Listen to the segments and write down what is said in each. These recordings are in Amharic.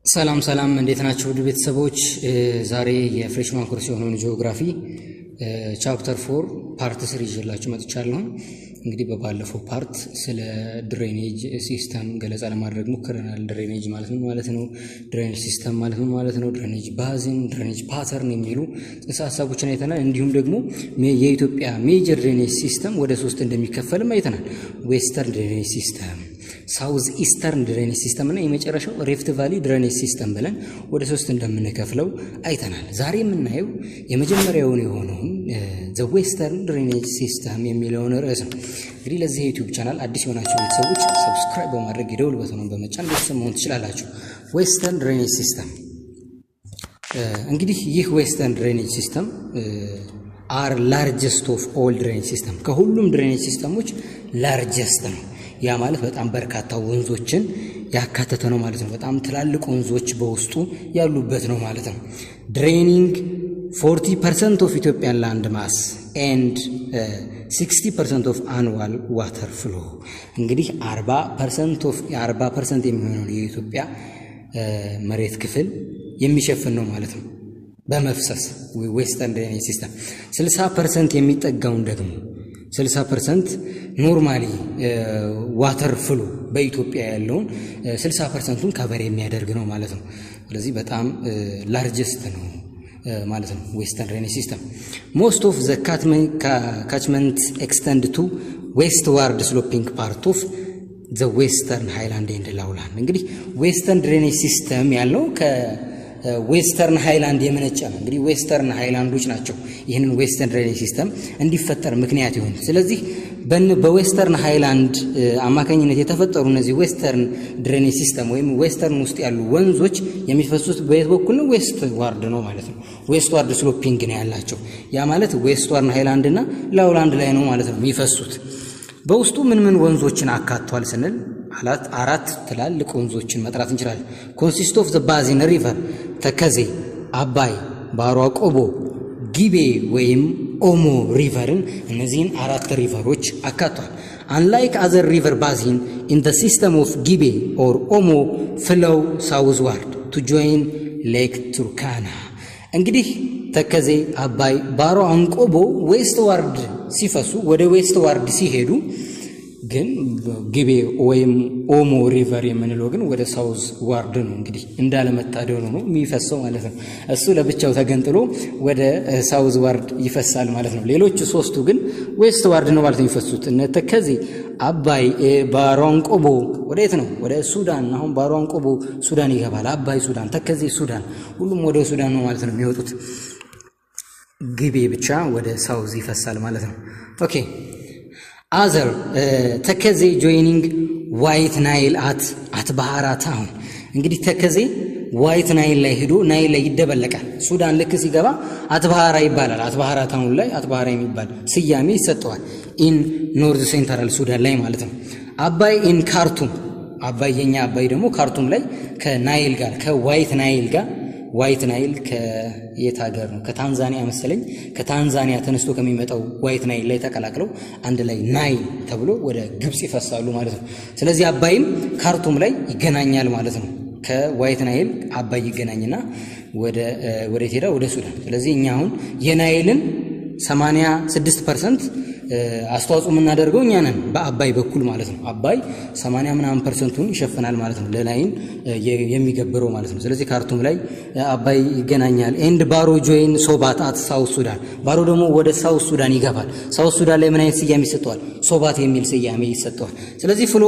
ሰላም እንዴት ናችሁ ውድ ቤተሰቦች? ዛሬ የፍሬሽማን ኮርስ የሆነውን ጂኦግራፊ ቻፕተር 4 ፓርት 3 ይዤላችሁ መጥቻለሁ። እንግዲህ በባለፈው ፓርት ስለ ድሬኔጅ ሲስተም ገለጻ ለማድረግ ሞክረናል። ድሬኔጅ ማለት ምን ማለት ነው? ድሬኔጅ ሲስተም ማለት ምን ማለት ነው? ድሬኔጅ ባዝን፣ ድሬኔጅ ፓተርን የሚሉ ጽንሰ ሀሳቦችን አይተናል። እንዲሁም ደግሞ የኢትዮጵያ ሜጀር ድሬኔጅ ሲስተም ወደ 3 እንደሚከፈልም አይተናል። ዌስተርን ድሬኔጅ ሲስተም፣ ሳውዝ ኢስተርን ድሬኔጅ ሲስተም እና የመጨረሻው ሪፍት ቫሊ ድሬኔጅ ሲስተም ብለን ወደ 3 እንደምንከፍለው አይተናል። ዛሬ የምናየው የመጀመሪያውን የሆነውን ዘ ዌስተርን ድሬኔጅ ሲስተም የሚለውን ርዕስ ነው። እንግዲህ ለዚህ ዩቲዩብ ቻናል አዲስ የሆናችሁ ቤተሰቦች ሰብስክራይብ በማድረግ የደውል በተኑን በመጫን ቤተሰብ መሆን ትችላላችሁ። ዌስተርን ድሬኔጅ ሲስተም እንግዲህ ይህ ዌስተርን ድሬኔጅ ሲስተም አር ላርጀስት ኦፍ ኦል ድሬኔጅ ሲስተም፣ ከሁሉም ድሬኔጅ ሲስተሞች ላርጀስት ነው። ያ ማለት በጣም በርካታ ወንዞችን ያካተተ ነው ማለት ነው። በጣም ትላልቅ ወንዞች በውስጡ ያሉበት ነው ማለት ነው። ድሬኒንግ 40% of Ethiopian land mass and 60% of annual water flow። እንግዲህ 40% የሚሆነው የኢትዮጵያ መሬት ክፍል የሚሸፍን ነው ማለት ነው በመፍሰስ ዌስተርን ድሬኔጅ ሲስተም። 60% የሚጠጋውን ደግሞ 60% ኖርማሊ ዋተር ፍሎ በኢትዮጵያ ያለውን 60%ን ከቨር የሚያደርግ ነው ማለት ነው። ስለዚህ በጣም ላርጀስት ነው ማለት ነው ዌስተርን ድሬኔጅ ሲስተም። ሞስት ኦፍ ዘ ካችመንት ኤክስተንድ ቱ ዌስት ዋርድ ስሎፒንግ ፓርት ኦፍ ዘ ዌስተርን ሃይላንድ ኤንድ ላውላንድ። እንግዲህ ዌስተርን ድሬኔጅ ሲስተም ያለው ዌስተርን ሃይላንድ የመነጨ ነው። እንግዲህ ዌስተርን ሃይላንዶች ናቸው ይህንን ዌስተርን ድሬኔጅ ሲስተም እንዲፈጠር ምክንያት ይሆኑ። ስለዚህ በዌስተርን ሃይላንድ አማካኝነት የተፈጠሩ እነዚህ ዌስተርን ድሬኔጅ ሲስተም ወይም ዌስተርን ውስጥ ያሉ ወንዞች የሚፈሱት በየት በኩል ነው? ዌስት ዋርድ ነው ማለት ነው። ዌስት ዋርድ ስሎፒንግ ነው ያላቸው። ያ ማለት ዌስተርን ሃይላንድ እና ላውላንድ ላይ ነው ማለት ነው የሚፈሱት። በውስጡ ምን ወንዞችን አካቷል ስንል አራት ትላልቅ ወንዞችን መጥራት እንችላለን። ኮንሲስት ኦፍ ዘ ባዚን ሪቨር፣ ተከዜ፣ አባይ፣ ባሮ ቆቦ፣ ጊቤ ወይም ኦሞ ሪቨርን፣ እነዚህን 4 ሪቨሮች አካቷል። አንላይክ አዘር ሪቨር ባዚን ኢን ዘ ሲስተም ኦፍ ጊቤ ኦር ኦሞ ፍሎው ሳውዝ ዋርድ ቱ ጆይን ሌክ ቱርካና። እንግዲህ ተከዜ፣ አባይ፣ ባሮ አንቆቦ ዌስት ዋርድ ሲፈሱ ወደ ዌስት ዋርድ ሲሄዱ ግን ጊቤ ወይም ኦሞ ሪቨር የምንለው ግን ወደ ሳውዝ ዋርድ ነው። እንግዲህ እንዳለመታደሉ ነው የሚፈሰው ማለት ነው። እሱ ለብቻው ተገንጥሎ ወደ ሳውዝ ዋርድ ይፈሳል ማለት ነው። ሌሎቹ 3ቱ ግን ዌስት ዋርድ ነው ማለት ነው የሚፈሱት። እነ ተከዜ፣ አባይ፣ ባሮ አንቆቦ ወዴት ነው? ወደ ሱዳን። አሁን ባሮ አንቆቦ ሱዳን ይገባል። አባይ ሱዳን፣ ተከዜ ሱዳን፣ ሁሉም ወደ ሱዳን ነው ማለት ነው የሚወጡት። ጊቤ ብቻ ወደ ሳውዝ ይፈሳል ማለት ነው። ኦኬ አዘር ተከዜ ጆይኒንግ ዋይት ናይል አት ባህራ ታውን። እንግዲህ ተከዜ ዋይት ናይል ላይ ሄዶ ናይል ላይ ይደበለቃል። ሱዳን ልክ ሲገባ አትባህራ ይባላል። አትባህራ ታውን ላይ አትባህራ የሚባል ስያሜ ይሰጠዋል። ኢን ኖርዝ ሴንትራል ሱዳን ላይ ማለት ነው። አባይ ኢን ካርቱም፣ አባይ የኛ አባይ ደግሞ ካርቱም ላይ ከናይል ጋር ከዋይት ናይል ጋር፣ ዋይት ናይል ከየት ሀገር ነው? ከታንዛኒያ መሰለኝ። ከታንዛኒያ ተነስቶ ከሚመጣው ዋይት ናይል ላይ ተቀላቅለው አንድ ላይ ናይል ተብሎ ወደ ግብጽ ይፈሳሉ ማለት ነው። ስለዚህ አባይም ካርቱም ላይ ይገናኛል ማለት ነው። ከዋይት ናይል አባይ ይገናኝና ወደ ሄዳ ወደ ሱዳን። ስለዚህ እኛ አሁን የናይልን 86% አስተዋጽኦ የምናደርገው እኛ ነን በአባይ በኩል ማለት ነው። አባይ 80% ይሸፍናል ማለት ነው ለላይን የሚገብረው ማለት ነው። ስለዚህ ካርቱም ላይ አባይ ይገናኛል። ኤንድ ባሮ ጆይን ሶባት አት ሳውት ሱዳን። ባሮ ደግሞ ወደ ሳውት ሱዳን ይገባል። ሳውት ሱዳን ላይ ምን አይነት ስያሜ ይሰጠዋል? ሶባት የሚል ስያሜ ይሰጠዋል። ስለዚህ ፍሎ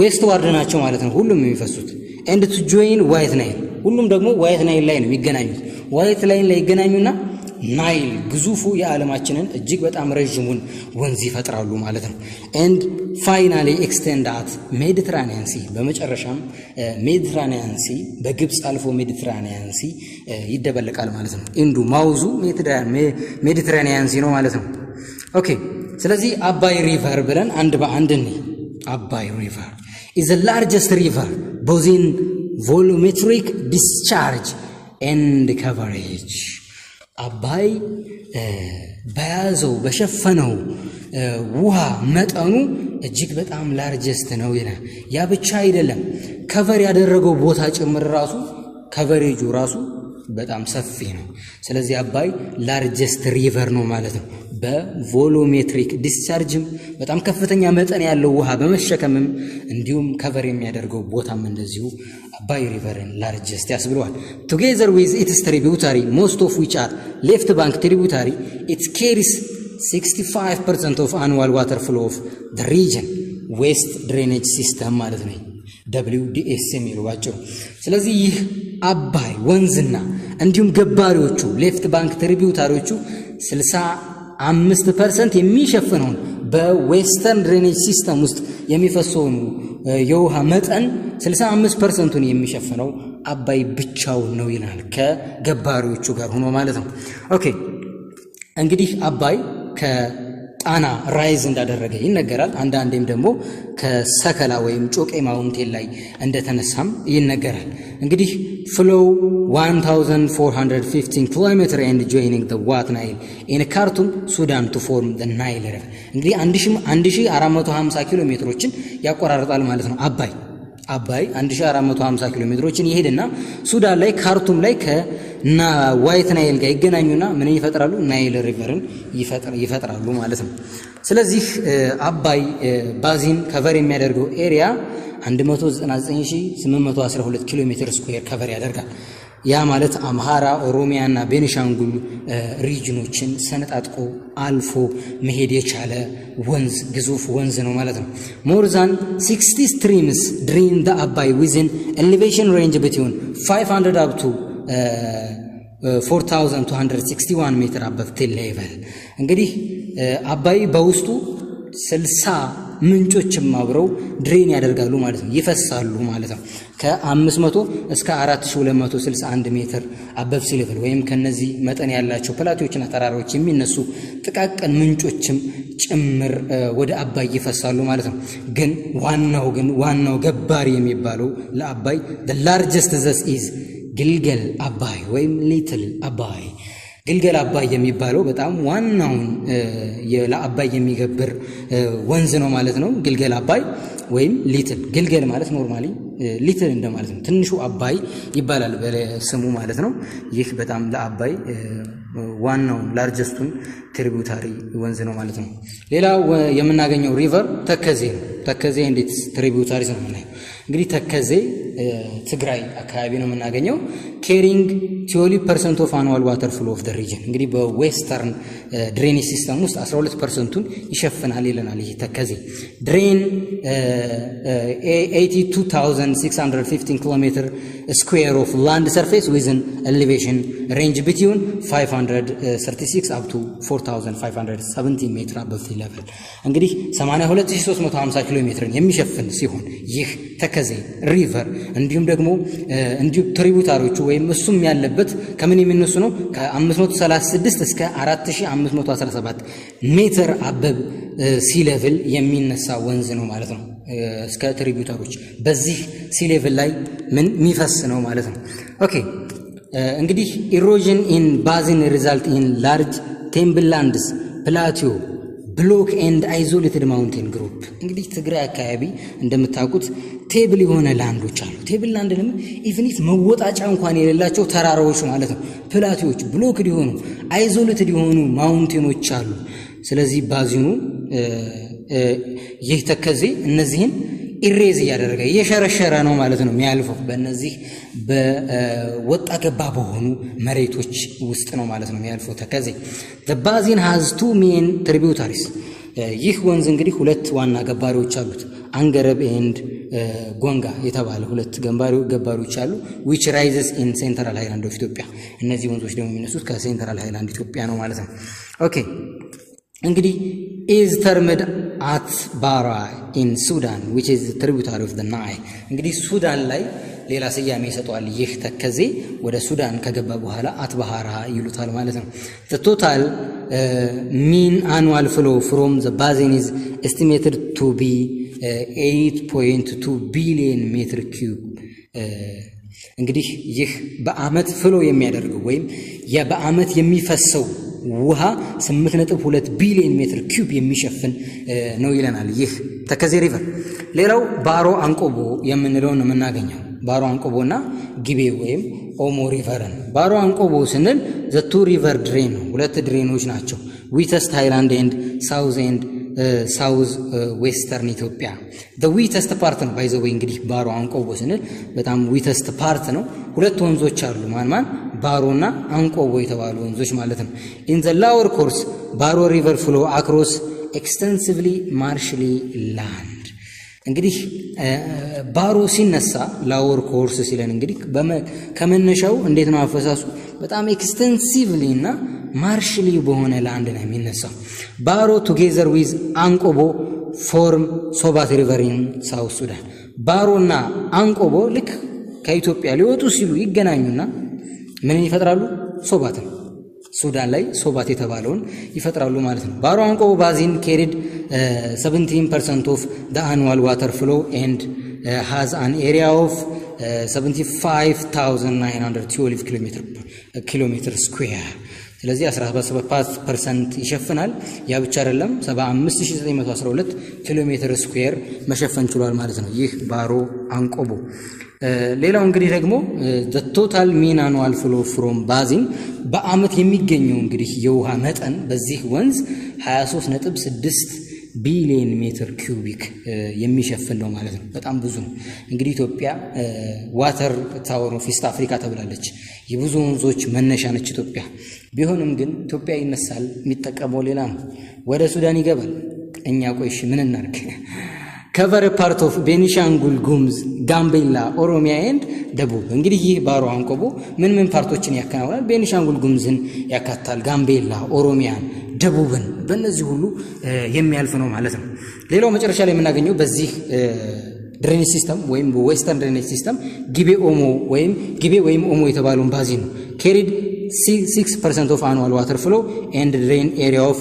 ዌስት ዋርድ ናቸው ማለት ነው ሁሉም የሚፈሱት። ኤንድ ቱ ጆይን ዋይት ናይል፣ ሁሉም ደግሞ ዋይት ናይል ላይ ነው የሚገናኙት። ዋይት ናይል ላይ ይገናኙና ናይል ግዙፉ የዓለማችንን እጅግ በጣም ረዥሙን ወንዝ ይፈጥራሉ ማለት ነው። ኤንድ ፋይናሊ ኤክስቴንድ አት ሜዲትራኒያን ሲ፣ በመጨረሻም ሜዲትራኒያን ሲ በግብፅ አልፎ ሜዲትራኒያን ሲ ይደበለቃል ማለት ነው። ኢንዱ ማውዙ ሜዲትራኒያን ሲ ነው ማለት ነው። ኦኬ ስለዚህ አባይ ሪቨር ብለን አንድ በአንድ እንይ። አባይ ሪቨር ኢዝ ዘ ላርጀስት ሪቨር ቦዝ ኢን ቮሉሜትሪክ ዲስቻርጅ ኤንድ ከቨሬጅ። አባይ በያዘው በሸፈነው ውሃ መጠኑ እጅግ በጣም ላርጀስት ነው ይላል። ያ ብቻ አይደለም፣ ከቨር ያደረገው ቦታ ጭምር ራሱ ከቨሬጁ ራሱ በጣም ሰፊ ነው። ስለዚህ አባይ ላርጀስት ሪቨር ነው ማለት ነው። በቮሎሜትሪክ ዲስቻርጅም በጣም ከፍተኛ መጠን ያለው ውሃ በመሸከምም እንዲሁም ከቨር የሚያደርገው ቦታም እንደዚሁ አባይ ሪቨርን ላርጀስት ያስብለዋል። ቱጌዘር ዊዝ ኢትስ ትሪቢዩታሪ ሞስት ኦፍ ዊች አር ሌፍት ባንክ ትሪቢዩታሪ ኢት ካሪስ 65% ኦፍ አኑዋል ዋተር ፍሎ ኦፍ ዘ ሪጅን ዌስት ድሬኔጅ ሲስተም ማለት ነው። WDS የሚለው ባጭሩ። ስለዚህ ይህ አባይ ወንዝና እንዲሁም ገባሪዎቹ ሌፍት ባንክ ትሪቢዩታሪዎቹ 65% የሚሸፍነውን በዌስተርን ድሬኔጅ ሲስተም ውስጥ የሚፈሰውን የውሃ መጠን 65%ን የሚሸፍነው አባይ ብቻውን ነው ይላል፣ ከገባሪዎቹ ጋር ሆኖ ማለት ነው። ኦኬ እንግዲህ አባይ ከጣና ራይዝ እንዳደረገ ይነገራል። አንዳንዴም ደግሞ ከሰከላ ወይም ጮቄ ማውንቴን ላይ እንደተነሳም ይነገራል። እንግዲህ ፍሎው 1415 ኪሎሜትር ኤንድ ጆይኒንግ ዘ ዋት ናይል ኢን ካርቱም ሱዳን ቱ ፎርም ዘ ናይል ሪቨር። እንግዲህ 1450 ኪሎ ሜትሮችን ያቆራርጣል ማለት ነው አባይ 1450 ኪሎ ሜትሮችን ይሄድና ሱዳን ላይ ካርቱም ላይ ከና ዋይት ናይል ጋር ይገናኙና ምን ይፈጥራሉ? ናይል ሪቨርን ይፈጥራሉ ማለት ነው። ስለዚህ አባይ ባዚን ከቨር የሚያደርገው ኤሪያ 199812 ኪሎ ሜትር ስኩዌር ከቨር ያደርጋል። ያ ማለት አምሃራ፣ ኦሮሚያና ቤኒሻንጉል ሪጅኖችን ሰነጣጥቆ አልፎ መሄድ የቻለ ወንዝ ግዙፍ ወንዝ ነው ማለት ነው። ሞር ዛን 60 ስትሪምስ ድሬን ዘ አባይ ዊዝን ኤሌቬሽን ሬንጅ ቢትዊን 500 አፕ ቱ 4261 ሜትር አበቭ ሲ ሌቨል። እንግዲህ አባይ በውስጡ 60 ምንጮችም አብረው ድሬን ያደርጋሉ ማለት ነው፣ ይፈሳሉ ማለት ነው። ከ500 እስከ 4261 ሜትር አበቭ ሲ ሌቨል ወይም ከነዚህ መጠን ያላቸው ፕላቶችና ተራራዎች የሚነሱ ጥቃቅን ምንጮችም ጭምር ወደ አባይ ይፈሳሉ ማለት ነው። ግን ዋናው ገባሪ የሚባለው ለአባይ the largest thus is ግልገል አባይ ወይም ሊትል አባይ። ግልገል አባይ የሚባለው በጣም ዋናውን ለአባይ የሚገብር ወንዝ ነው ማለት ነው። ግልገል አባይ ወይም ሊትል፣ ግልገል ማለት ኖርማሊ ሊትል እንደማለት ነው። ትንሹ አባይ ይባላል በስሙ ማለት ነው። ይህ በጣም ለአባይ ዋናው ላርጀስቱን ትሪቢዩታሪ ወንዝ ነው ማለት ነው። ሌላው የምናገኘው ሪቨር ተከዜ ነው። ተከዜ እንዴት ትሪቢዩታሪ ነው የምናየው? እንግዲህ ተከዜ ትግራይ አካባቢ ነው የምናገኘው። ኬሪንግ 12% ኦፍ አኑዋል ዋተር ፍሎ ኦፍ ዘ ሪጅን። እንግዲህ በዌስተርን ድሬኔጅ ሲስተም ውስጥ 12%ን ይሸፍናል ይለናል። ይህ ተከዜ ድሬን 82615 ኪሎሜትር ስኩዌር ኦፍ ላንድ ሰርፌስ ዊዝን ኤሌቬሽን ሬንጅ ቢትዊን 536 አፕ ቱ 4570 ሜትር አበቭ ሲ ሌቨል። እንግዲህ 82350 ኪሎ ሜትርን የሚሸፍን ሲሆን ይህ ተከዜ ሪቨር እንዲሁም ደግሞ ትሪቢዩታሪዎቹ ወይም እሱም ያለበት ከምን የሚነሱ ነው? ከ536 እስከ 4517 ሜትር አበብ ሲ ሌቭል የሚነሳ ወንዝ ነው ማለት ነው። እስከ ትሪቢዩታሪዎች በዚህ ሲ ሌቭል ላይ ምን የሚፈስ ነው ማለት ነው። ኦኬ እንግዲህ ኢሮዥን ኢን ባዚን ሪዛልት ኢን ላርጅ ቴምብላንድስ ፕላቲዮ ብሎክ ኤንድ አይዞሌትድ ማውንቴን ግሩፕ። እንግዲህ ትግራይ አካባቢ እንደምታውቁት ቴብል የሆነ ላንዶች አሉ። ቴብል ላንድ ደግሞ ኢቭኒት መወጣጫ እንኳን የሌላቸው ተራራዎች ማለት ነው። ፕላቲዎች ብሎክድ የሆኑ አይዞሌትድ የሆኑ ማውንቴኖች አሉ። ስለዚህ ባዚኑ ይህ ተከዜ እነዚህን ኢሬዝ እያደረገ እየሸረሸረ ነው ማለት ነው የሚያልፈው በእነዚህ በወጣ ገባ በሆኑ መሬቶች ውስጥ ነው ማለት ነው የሚያልፈው ተከዜ። the basin has two main tributaries። ይህ ወንዝ እንግዲህ ሁለት ዋና ገባሪዎች አሉት፣ አንገረብ ኤንድ ጎንጋ የተባለ ሁለት ገባሪዎች አሉ። which rises in central highland of ኢትዮጵያ። እነዚህ ወንዞች ደግሞ የሚነሱት ከሴንትራል ሃይላንድ ኢትዮጵያ ነው ማለት ነው። ኦኬ እንግዲህ is termed አትባራ in Sudan which is tributary of the Nile። እንግዲህ ሱዳን ላይ ሌላ ስያሜ ይሰጠዋል። ይህ ተከዜ ወደ ሱዳን ከገባ በኋላ አትባራ ይሉታል ማለት ነው። the total mean annual flow from the basin is estimated to be 8.2 billion meter cube። እንግዲህ ይህ በአመት ፍሎ የሚያደርገው ወይም በአመት የሚፈሰው ውሃ 8.2 ቢሊዮን ሜትር ኪዩብ የሚሸፍን ነው ይለናል ይህ ተከዜ ሪቨር። ሌላው ባሮ አንቆቦ የምንለው ነው የምናገኘው። ባሮ አንቆቦና ጊቤ ወይም ኦሞ ሪቨርን። ባሮ አንቆቦ ስንል ዘ ቱ ሪቨር ድሬን ነው፣ ሁለት ድሬኖች ናቸው። ዊተስት ሃይላንድ ኤንድ ሳውዝ ዌስተርን ኢትዮጵያ ዊተስት ፓርት ነው። ባይዘው እንግዲህ ባሮ አንቆቦ ስንል በጣም ዊተስት ፓርት ነው። ሁለት ወንዞች አሉ፣ ማን ባሮና አንቆቦ የተባሉ ወንዞች ማለት ነው። ኢን ዘ ላወር ኮርስ ባሮ ሪቨር ፍሎ አክሮስ ኤክስተንሲቭሊ ማርሽሊ ላንድ። እንግዲህ ባሮ ሲነሳ ላወር ኮርስ ሲለን እንግዲህ ከመነሻው እንዴት ነው አፈሳሱ? በጣም ኤክስተንሲቭሊ እና ማርሽሊ በሆነ ላንድ ነው የሚነሳው። ባሮ ቱጌዘር ዊዝ አንቆቦ ፎርም ሶባት ሪቨር ኢን ሳውት ሱዳን። ባሮና አንቆቦ ልክ ከኢትዮጵያ ሊወጡ ሲሉ ይገናኙና ምን ይፈጥራሉ? ሶባትን ሱዳን ላይ ሶባት የተባለውን ይፈጥራሉ ማለት ነው። ባሮ አንቆቦ ባዚን carried 17% of the annual water flow and has an area of 75,912 kilometer square። ስለዚህ 17% ይሸፍናል። ያ ብቻ አይደለም 75912 ኪሎ ሜትር ስኩዌር መሸፈን ችሏል ማለት ነው ይህ ባሮ አንቆቦ። ሌላው እንግዲህ ደግሞ the total mean annual flow from basin በአመት የሚገኘው እንግዲህ የውሃ መጠን በዚህ ወንዝ 23.6 ቢሊዮን ሜትር ኪዩቢክ የሚሸፍን ነው ማለት ነው። በጣም ብዙ ነው። እንግዲህ ኢትዮጵያ ዋተር ታወር ኦፍ ኢስት አፍሪካ ተብላለች። የብዙ ወንዞች መነሻ ነች ኢትዮጵያ። ቢሆንም ግን ኢትዮጵያ ይነሳል፣ የሚጠቀመው ሌላ ነው፣ ወደ ሱዳን ይገባል። እኛ ቆይሽ ምን እናርግ? ከቨር ፓርት ኦፍ ቤኒሻንጉል ጉሙዝ፣ ጋምቤላ፣ ኦሮሚያ ኤንድ ደቡብ። እንግዲህ ይህ ባሮ አንቆቦ ምን ፓርቶችን ያከናውናል? ቤኒሻንጉል ጉሙዝን ያካታል፣ ጋምቤላ፣ ኦሮሚያን፣ ደቡብን በእነዚህ ሁሉ የሚያልፍ ነው ማለት ነው። ሌላው መጨረሻ ላይ የምናገኘው በዚህ ድሬኔጅ ሲስተም ወይም ዌስተርን ድሬኔጅ ሲስተም ጊቤ ወይም ኦሞ የተባለውን ባዚን ነው። carried 6% of annual water flow and drain area of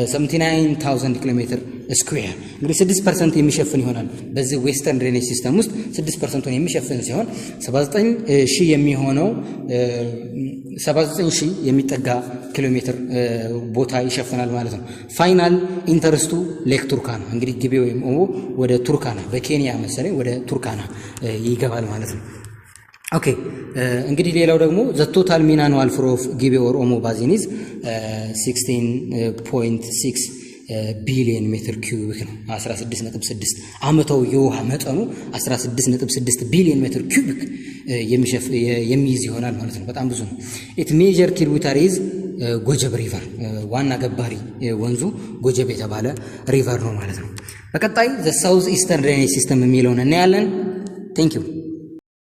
79,000 kilometer square። እንግዲህ 6% የሚሸፍን ይሆናል። በዚህ ዌስተርን ድሬኔጅ ሲስተም ውስጥ 6% የሚሸፍን ሲሆን 79,000 የሚሆነው 79,000 የሚጠጋ ኪሎ ሜትር ቦታ ይሸፍናል ማለት ነው። ፋይናል ኢንተርስቱ ሌክ ቱርካና። እንግዲህ ጊቤ ወይም ኦሞ ወደ ቱርካና በኬንያ መሰለኝ ወደ ቱርካና ይገባል ማለት ነው። ኦኬ እንግዲህ ሌላው ደግሞ ዘ ቶታል ሚን አኑዋል ፍሎ ኦፍ ጊቤ ኦር ኦሞ ባዚን ኢዝ 16.6 ቢሊዮን ሜትር ኪዩቢክ ነው። 16.6 አመታው የውሃ መጠኑ 16.6 ቢሊዮን ሜትር ኪዩቢክ የሚይዝ ይሆናል ማለት ነው። በጣም ብዙ ነው። ኢት ሜጀር ትሪቡታሪዝ ጎጀብ ሪቨር፣ ዋና ገባሪ ወንዙ ጎጀብ የተባለ ሪቨር ነው ማለት ነው። በቀጣይ ዘ ሳውዝ ኢስተርን ድሬኔጅ ሲስተም የሚለውን እናያለን። ቴንክ ዩ